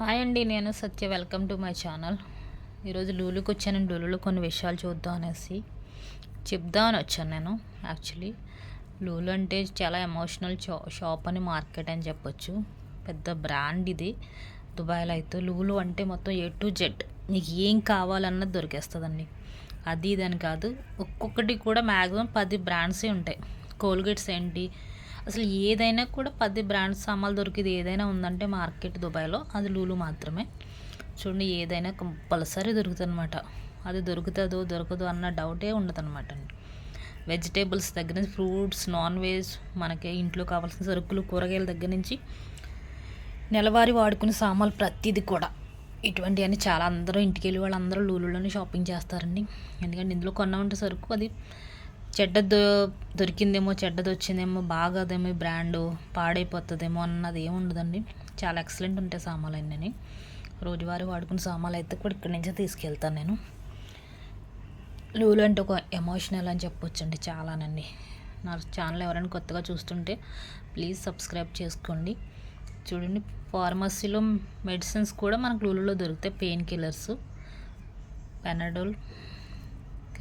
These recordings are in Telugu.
హాయ్ అండి, నేను Satya. Welcome to my channel. ఈరోజు లూలుకి వచ్చానండి. లూలులో కొన్ని విషయాలు చూద్దాం అనేసి చెప్దామని వచ్చాను నేను. యాక్చువల్లీ లూలు అంటే చాలా ఎమోషనల్ షాప్ అని, మార్కెట్ అని చెప్పొచ్చు. పెద్ద బ్రాండ్ ఇది దుబాయ్లో. అయితే లూలు అంటే మొత్తం A to Z మీకు ఏం కావాలన్నది దొరికేస్తుందండి. అది ఇది అని కాదు, ఒక్కొక్కటి కూడా మ్యాక్సిమం 10 బ్రాండ్సే ఉంటాయి. కోల్గేట్స్ ఏంటి, అసలు ఏదైనా కూడా 10 బ్రాండ్స్ సామాన్లు దొరికేది ఏదైనా ఉందంటే మార్కెట్ దుబాయ్లో అది లూలు మాత్రమే. చూడండి, ఏదైనా కంపల్సరీ దొరుకుతుంది అనమాట. అది దొరుకుతుందో దొరకదో అన్న డౌటే ఉండదు అనమాట. వెజిటేబుల్స్ దగ్గర నుంచి ఫ్రూట్స్, నాన్ వెజ్, మనకి ఇంట్లో కావాల్సిన సరుకులు, కూరగాయల దగ్గర నుంచి నెలవారీ వాడుకునే సామాన్లు ప్రతిదీ కూడా ఇటువంటివన్నీ చాలా అందరూ ఇంటికి వెళ్ళి వాళ్ళందరూ లూలులోనే షాపింగ్ చేస్తారండి. ఎందుకంటే ఇందులో కొన్నామంటే సరుకు అది చెడ్డది దొరికిందేమో, చెడ్డది వచ్చిందేమో, బాగాదేమో, బ్రాండు పాడైపోతుందేమో అన్నది ఏముండదండి. చాలా ఎక్సలెంట్ ఉంటాయి సామాన్లు అన్నీ. రోజువారీ వాడుకునే సామాన్లు అయితే కూడా ఇక్కడి నుంచే తీసుకెళ్తాను నేను. లూలు అంటే ఒక ఎమోషనల్ అని చెప్పొచ్చండి చాలానండి. నా ఛానల్ ఎవరైనా కొత్తగా చూస్తుంటే ప్లీజ్ సబ్స్క్రైబ్ చేసుకోండి. చూడండి, ఫార్మసీలో మెడిసిన్స్ కూడా మనకు లూలులో దొరుకుతాయి. పెయిన్ కిల్లర్స్, పెనడోల్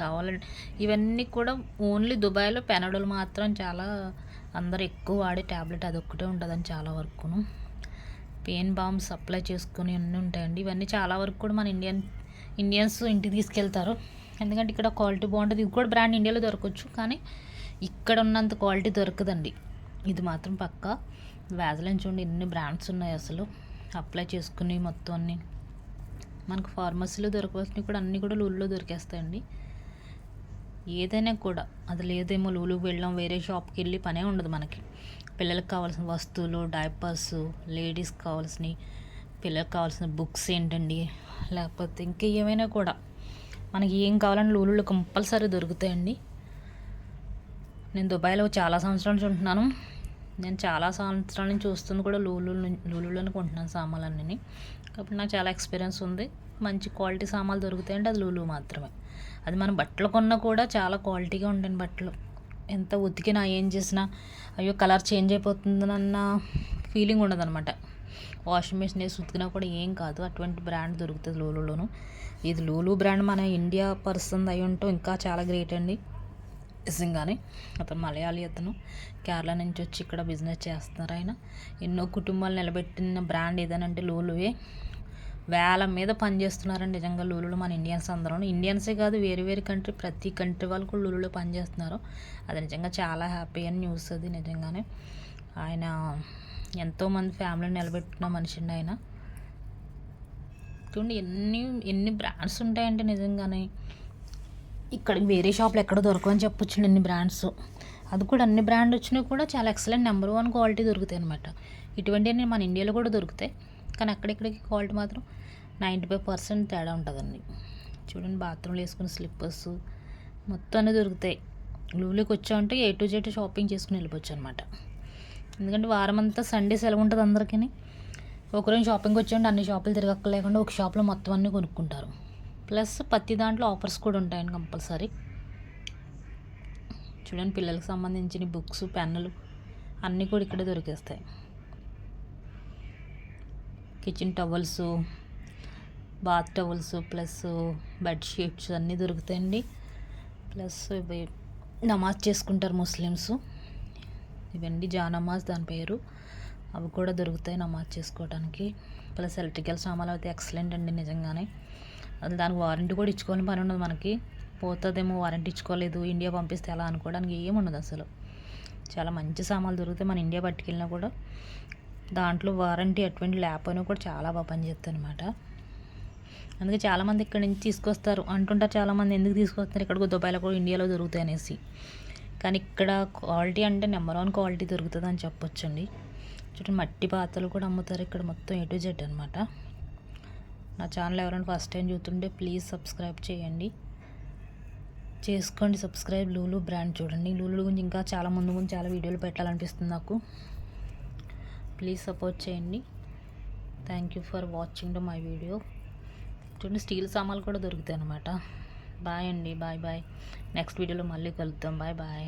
కావాలండి. ఇవన్నీ కూడా ఓన్లీ దుబాయ్లో పెనడోల్ మాత్రం చాలా అందరు ఎక్కువ వాడే ట్యాబ్లెట్ అదొక్కటే ఉంటుందని చాలా వరకును. పెయిన్ బామ్ సప్లై చేసుకుని అన్నీ ఉంటాయండి. ఇవన్నీ చాలా వరకు కూడా మన ఇండియన్స్ ఇంటికి తీసుకెళ్తారు. ఎందుకంటే ఇక్కడ క్వాలిటీ బాగుంటుంది. ఇది కూడా బ్రాండ్ ఇండియాలో దొరకవచ్చు, కానీ ఇక్కడ ఉన్నంత క్వాలిటీ దొరకదండి. ఇది మాత్రం పక్కా. వ్యాజ్లైన్ చూడండి, ఎన్ని బ్రాండ్స్ ఉన్నాయి అసలు. అప్లై చేసుకుని మొత్తం అన్నీ మనకు ఫార్మసీలో దొరకవలసినవి కూడా అన్నీ కూడా లూలులో దొరికేస్తాయండి. ఏదైనా కూడా అది లేదేమో లూలుకి వెళ్ళాం, వేరే షాప్కి వెళ్ళి పనే ఉండదు మనకి. పిల్లలకు కావాల్సిన వస్తువులు, డైపర్స్, లేడీస్కి కావాల్సినవి, పిల్లలకు కావాల్సిన బుక్స్ ఏంటండి, లేకపోతే ఇంకా ఏమైనా కూడా మనకి ఏం కావాలని లూలులో కంపల్సరీ దొరుకుతాయండి. నేను దుబాయ్లో చాలా సంవత్సరాల నుంచి ఉంటున్నాను. నేను చాలా సంవత్సరాల నుంచి చూస్తుంది కూడా లూలులోనే కొంటున్నాను సామాన్లన్నీ. కాబట్టి నాకు చాలా ఎక్స్పీరియన్స్ ఉంది. మంచి క్వాలిటీ సామాన్లు దొరుకుతాయంటే అది లూలు మాత్రమే. అది మనం బట్టలు కొన్నా కూడా చాలా క్వాలిటీగా ఉంటాయి బట్టలు. ఎంత ఉతికినా ఏం చేసినా అయ్యో కలర్ చేంజ్ అయిపోతుందన్న ఫీలింగ్ ఉండదు అనమాట. వాషింగ్ మిషన్ వేసి ఉతికినా కూడా ఏం కాదు. అటువంటి బ్రాండ్ దొరుకుతుంది లూలులోను. ఇది లూలు బ్రాండ్ మన ఇండియా పర్సన్ అయి ఉంటాం ఇంకా చాలా గ్రేట్ అండి. నిజంగానే అతను మలయాళీ, అతను కేరళ నుంచి వచ్చి ఇక్కడ బిజినెస్ చేస్తున్నారు. ఆయన ఎన్నో కుటుంబాలు నిలబెట్టిన బ్రాండ్ ఏదనంటే లూలువే. వేల మీద పనిచేస్తున్నారండి నిజంగా లూలులో మన ఇండియన్స్ అందరూ. ఇండియన్సే కాదు, వేరే వేరే కంట్రీ, ప్రతి కంట్రీ వాళ్ళు కూడా లూలులో పనిచేస్తున్నారు. అది నిజంగా చాలా హ్యాపీ అని న్యూస్ అది నిజంగానే. ఆయన ఎంతోమంది ఫ్యామిలీని నిలబెట్టిన మనిషి అండి ఆయన. చూడండి ఎన్ని బ్రాండ్స్ ఉంటాయంటే నిజంగానే. ఇక్కడ వేరే షాప్లో ఎక్కడ దొరకవు అని చెప్పొచ్చు ఎన్ని బ్రాండ్స్. అది కూడా అన్ని బ్రాండ్ వచ్చినా కూడా చాలా ఎక్సలెంట్ నెంబర్ 1 క్వాలిటీ దొరుకుతాయి అనమాట. ఇటువంటివన్నీ మన ఇండియాలో కూడా దొరుకుతాయి, కానీ అక్కడిక్కడికి క్వాలిటీ మాత్రం 95% తేడా ఉంటుందండి. చూడండి, బాత్రూమ్లో వేసుకుని స్లిప్పర్స్ మొత్తం అన్నీ దొరుకుతాయి. లూలుకి వచ్చామంటే A to Z షాపింగ్ చేసుకుని వెళ్ళిపోవచ్చు అనమాట. ఎందుకంటే వారం అంతా సండే సెలవు ఉంటుంది అందరికీ. ఒకరోజు షాపింగ్కి వచ్చామంటే అన్ని షాపులు తిరగక్కలేకుండా ఒక షాప్లో మొత్తం అన్నీ కొనుక్కుంటారు. ప్లస్ ప్రతి దాంట్లో ఆఫర్స్ కూడా ఉంటాయండి కంపల్సరీ. చూడండి, పిల్లలకు సంబంధించిన బుక్స్, పెన్నులు అన్నీ కూడా ఇక్కడే దొరికేస్తాయి. Kitchen towels, bath towels, plus bedsheets అన్నీ దొరుకుతాయండి. ప్లస్ ఇవి నమాజ్ చేసుకుంటారు ముస్లిమ్స్, ఇవండి జానమాజ్ దాని పేరు. అవి కూడా దొరుకుతాయి నమాజ్ చేసుకోవడానికి. ప్లస్ ఎలక్ట్రికల్ సామాన్లు అయితే ఎక్సలెంట్ అండి నిజంగానే. అది దానికి వారంటీ కూడా ఇచ్చుకోని పని ఉండదు మనకి. పోతుందేమో వారంటీ ఇచ్చుకోలేదు, ఇండియా పంపిస్తే ఎలా అనుకోవడానికి ఏముండదు అసలు. చాలా మంచి సామాన్లు దొరుకుతాయి. మన ఇండియా పట్టుకెళ్ళినా కూడా దాంట్లో వారంటీ అటువంటి లేకపోయినా కూడా చాలా బాగా పనిచేస్తాయి అనమాట. అందుకే చాలామంది ఇక్కడ నుంచి తీసుకొస్తారు అంటుంటారు. చాలామంది ఎందుకు తీసుకొస్తారు ఇక్కడికి, దుబాయ్లో కూడా ఇండియాలో దొరుకుతాయి అనేసి. కానీ ఇక్కడ క్వాలిటీ అంటే నెంబర్ 1 క్వాలిటీ దొరుకుతుంది అని చెప్పొచ్చండి. చూడండి, మట్టి పాత్రలు కూడా అమ్ముతారు ఇక్కడ. మొత్తం A to Z అనమాట. నా ఛానల్ ఎవరైనా ఫస్ట్ టైం చూస్తుంటే ప్లీజ్ సబ్స్క్రైబ్ చేసుకోండి. సబ్స్క్రైబ్. లూలు బ్రాండ్ చూడండి. లూలు గురించి ఇంకా చాలా ముందు చాలా వీడియోలు పెట్టాలనిపిస్తుంది నాకు. ప్లీజ్ సపోర్ట్ చేయండి. Thank you for watching my video. చూడండి, స్టీల్ సామాన్లు కూడా దొరుకుతాయి అనమాట. బాయ్ అండి, బాయ్. నెక్స్ట్ వీడియోలో మళ్ళీ కలుద్దాం. బాయ్.